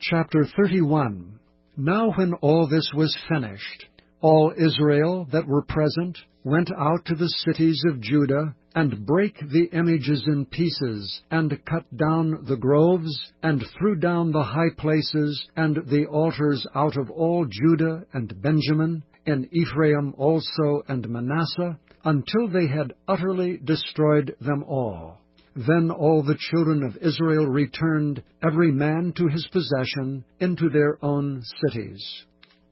Chapter 31. Now when all this was finished, all Israel that were present went out to the cities of Judah, and brake the images in pieces, and cut down the groves, and threw down the high places, and the altars out of all Judah and Benjamin, in Ephraim also and Manasseh, until they had utterly destroyed them all. Then all the children of Israel returned, every man to his possession, into their own cities.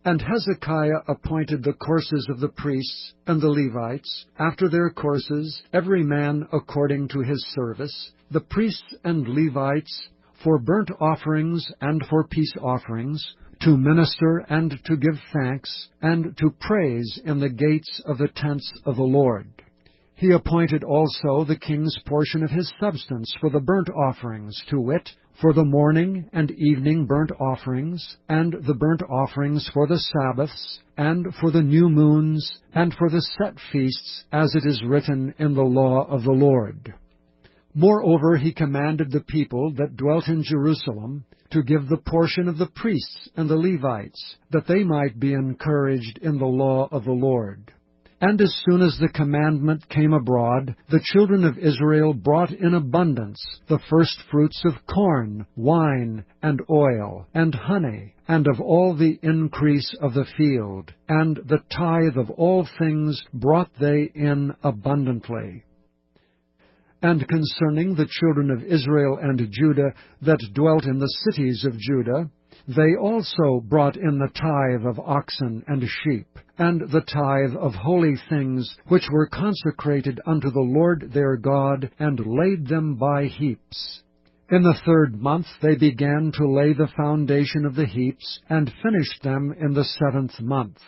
And Hezekiah appointed the courses of the priests and the Levites, after their courses, every man according to his service, the priests and Levites, for burnt offerings and for peace offerings, to minister and to give thanks, and to praise in the gates of the tents of the Lord. He appointed also the king's portion of his substance for the burnt offerings, to wit, for the morning and evening burnt offerings, and the burnt offerings for the Sabbaths, and for the new moons, and for the set feasts, as it is written in the law of the Lord. Moreover, he commanded the people that dwelt in Jerusalem to give the portion of the priests and the Levites, that they might be encouraged in the law of the Lord. And as soon as the commandment came abroad, the children of Israel brought in abundance the firstfruits of corn, wine, and oil, and honey, and of all the increase of the field, and the tithe of all things brought they in abundantly. And concerning the children of Israel and Judah that dwelt in the cities of Judah, they also brought in the tithe of oxen and sheep, and the tithe of holy things which were consecrated unto the Lord their God, and laid them by heaps. In the 3rd month they began to lay the foundation of the heaps, and finished them in the 7th month.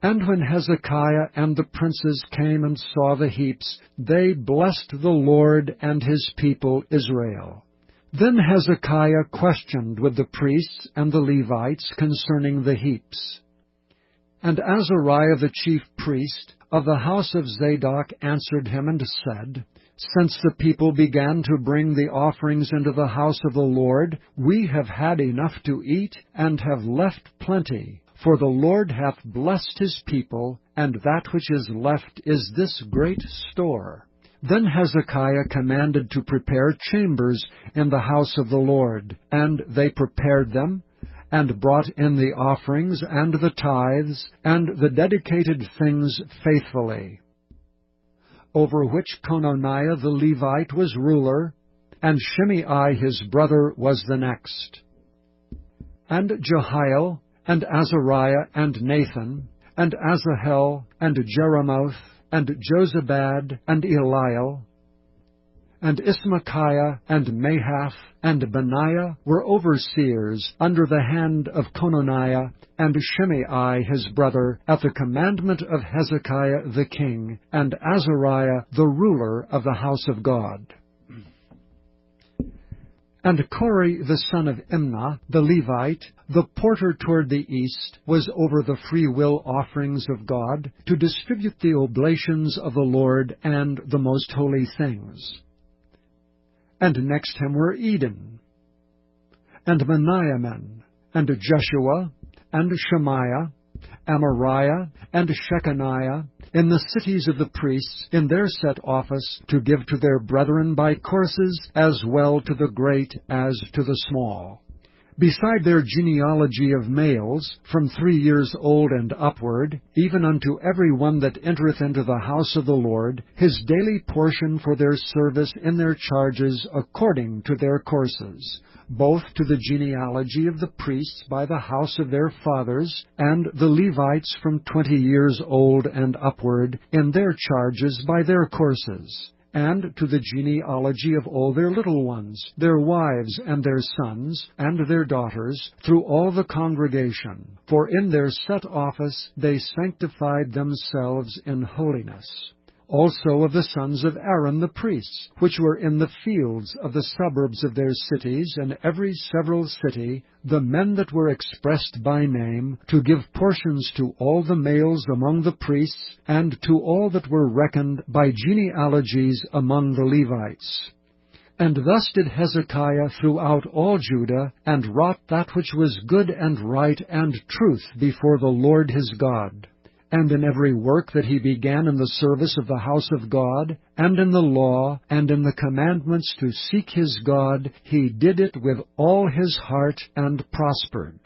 And when Hezekiah and the princes came and saw the heaps, they blessed the Lord and his people Israel. Then Hezekiah questioned with the priests and the Levites concerning the heaps. And Azariah the chief priest of the house of Zadok answered him and said, Since the people began to bring the offerings into the house of the Lord, we have had enough to eat, and have left plenty. For the Lord hath blessed his people, and that which is left is this great store. Then Hezekiah commanded to prepare chambers in the house of the Lord, and they prepared them, and brought in the offerings and the tithes, and the dedicated things faithfully. Over which Cononiah the Levite was ruler, and Shimei his brother was the next. And Jehiel, and Azariah, and Nathan, and Asahel, and Jeremoth, and Jozabad, and Eliel, and Ismachiah, and Mahath, and Benaiah were overseers under the hand of Cononiah and Shimei his brother, at the commandment of Hezekiah the king, and Azariah the ruler of the house of God. And Kori the son of Imnah, the Levite, the porter toward the east, was over the freewill offerings of God, to distribute the oblations of the Lord and the most holy things. And next him were Eden, and Meniamin, and Jeshua, and Shemaiah, Amariah, and Shechaniah, in the cities of the priests, in their set office, to give to their brethren by courses, as well to the great as to the small. Beside their genealogy of males, from 3 years old and upward, even unto every one that entereth into the house of the Lord, his daily portion for their service in their charges according to their courses, both to the genealogy of the priests by the house of their fathers, and the Levites from 20 years old and upward, in their charges by their courses, and to the genealogy of all their little ones, their wives and their sons, and their daughters, through all the congregation. For in their set office they sanctified themselves in holiness. Also of the sons of Aaron the priests, which were in the fields of the suburbs of their cities, and every several city, the men that were expressed by name, to give portions to all the males among the priests, and to all that were reckoned by genealogies among the Levites. And thus did Hezekiah throughout all Judah, and wrought that which was good and right and truth before the Lord his God. And in every work that he began in the service of the house of God, and in the law, and in the commandments to seek his God, he did it with all his heart and prospered.